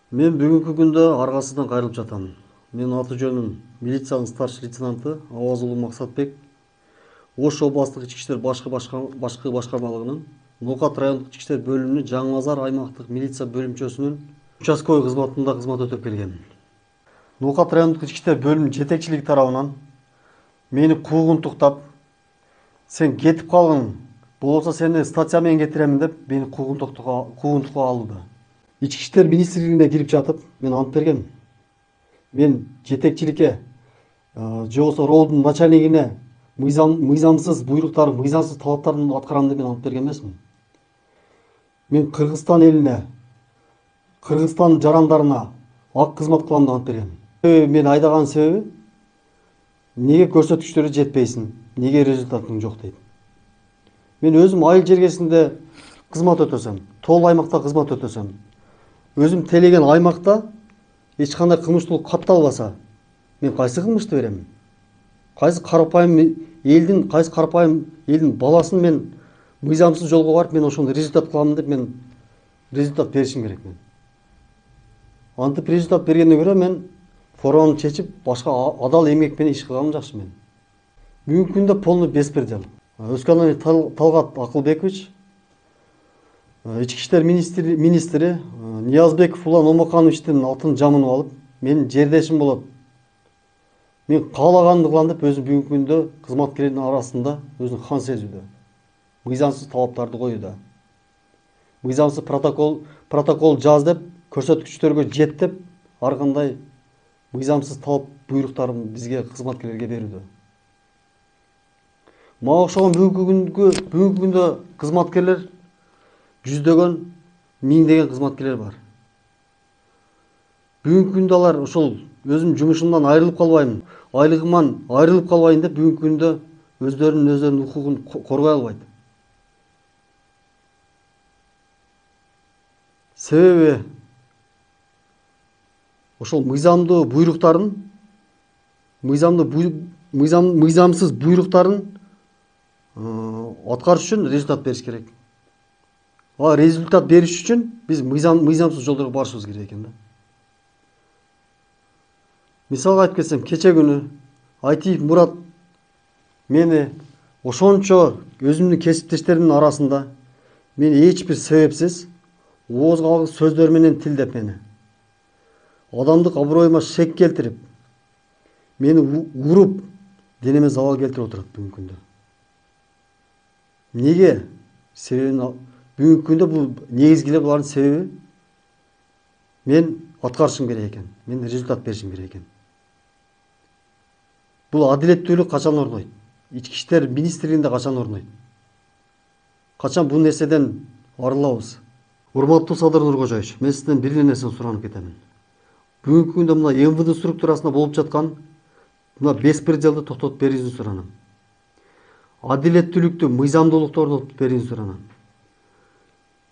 Мен бүгүнкү күндө аргасыздан кайрылып жатам. Менин аты жөнүм милициянын старший лейтенанты Аваз уулу Максатбек. Ош областык ички иштер башкы башкармалыгынын Ноокат райондук ички иштер бөлүмүнүн Жаңы Базар аймактык милиция бөлүмчөсүнүн участковый кызматында кызмат өтөп келгем. Ноокат райондук ички иштер бөлүмүнүн жетекчилиги тарабынан мени куугунтуктап, сен кетип калгын, болбосо сени статья менен кетиремин деп мени куугунтукка алды. Ички иштер министрлигине кирип жатып, мен ант бергем. Мен жетекчиликке, же болбосо роодун начальнигине мыйзамсыз буйруктарды, мыйзамсыз талаптарын аткарам деп мен ант берген эмесмин. Мен Кыргызстан элине, Кыргызстан жарандарына ак кызмат кылам деп ант бергем. Мен айдаган себеби неге көрсөткүчтөрү жетпейсиң, неге результатың жок дейт. Мен өзүм айыл жергесинде кызмат өтөсөм, тоол аймакта кызмат өтөсөм, өзүм телеген аймакта эч кандай кылмыштуулук катталбаса, мен кайсы кылмышты берем? Кайсы карапайым элдин баласын мен мыйзамсыз жолго барып, мен ошондой результат кылам деп мен результат беришим керек мен. Антип результат бергенден көрө мен форманы чечип, башка адал эмгек менен иш кылганым жакшы мен. Бүгүнкү күндө полный беспредел. Өскөнбай Талгат Акылбекович, ички иштер министри Ниязбеков Улан Омакановичтин атын жамынып алып, менин жердешим болот. Мен каалаганымды кылам деп өзү бүгүнкү күндө кызматкерлердин арасында өзүн хан сезүүдө. Мыйзамсыз талаптарды коюуда. Мыйзамсыз протокол жаз деп, көрсөткүчтөргө жет деп, ар кандай мыйзамсыз талап буйруктарын бизге кызматкерлерге берүүдө. Мага окшогон бүгүнкү күндө кызматкерлер жүздөгөн, миңдеген кызматкерлер бар. Бүгүнкү күндө алар ошол өзүм жумушумдан айрылып калбайм, айлыгыман айрылып калбайын деп бүгүнкү күндө өздөрүнүн укугун коргой албайт. Себеби ошол мыйзамсыз буйруктарын аткарыш үчүн результат бериш керек. Результат бериш үчүн биз мыйзамсыз жолдорго барышыбыз керек экен да. Мисалга айтып кетсем, кече күнү Айтиев Мурат мени ошончо өзүмдүн кесиптештеримдин арасында мени эч бир себепсиз ооз калгыс сөздөр менен тилдеп мени, адамдык аброюма шек келтирип, мени уруп, денеме забал келтирип отурат бүгүнкү күндө. Неге? Себебин бүгүнкү күндө бул негизги эле булардын себеби мен аткарышым керек экен, мен результат беришим керек экен. Бул адилеттүүлүк качан орнойт? Ички иштер министрлигинде качан орнойт? Качан бул нерседен арылабыз? Урматтуу Садыр Нуркожоевич, мен сизден бир эле нерсени суранып кетемин. Бүгүнкү күндө мына МВД структурасында болуп жаткан мына беспределди токтотуп берүүңүздү суранам. Адилеттүүлүктү, мыйзамдуулукту орнотуп берүүңүздү суранам.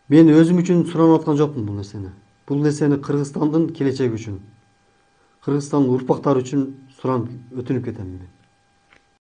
Мен өзүм үчүн суранып аткан жокмун бул нерсени. Бул нерсени Кыргызстандын келечеги үчүн, Кыргызстандын урпактары үчүн суранып өтүнүп кетем мен.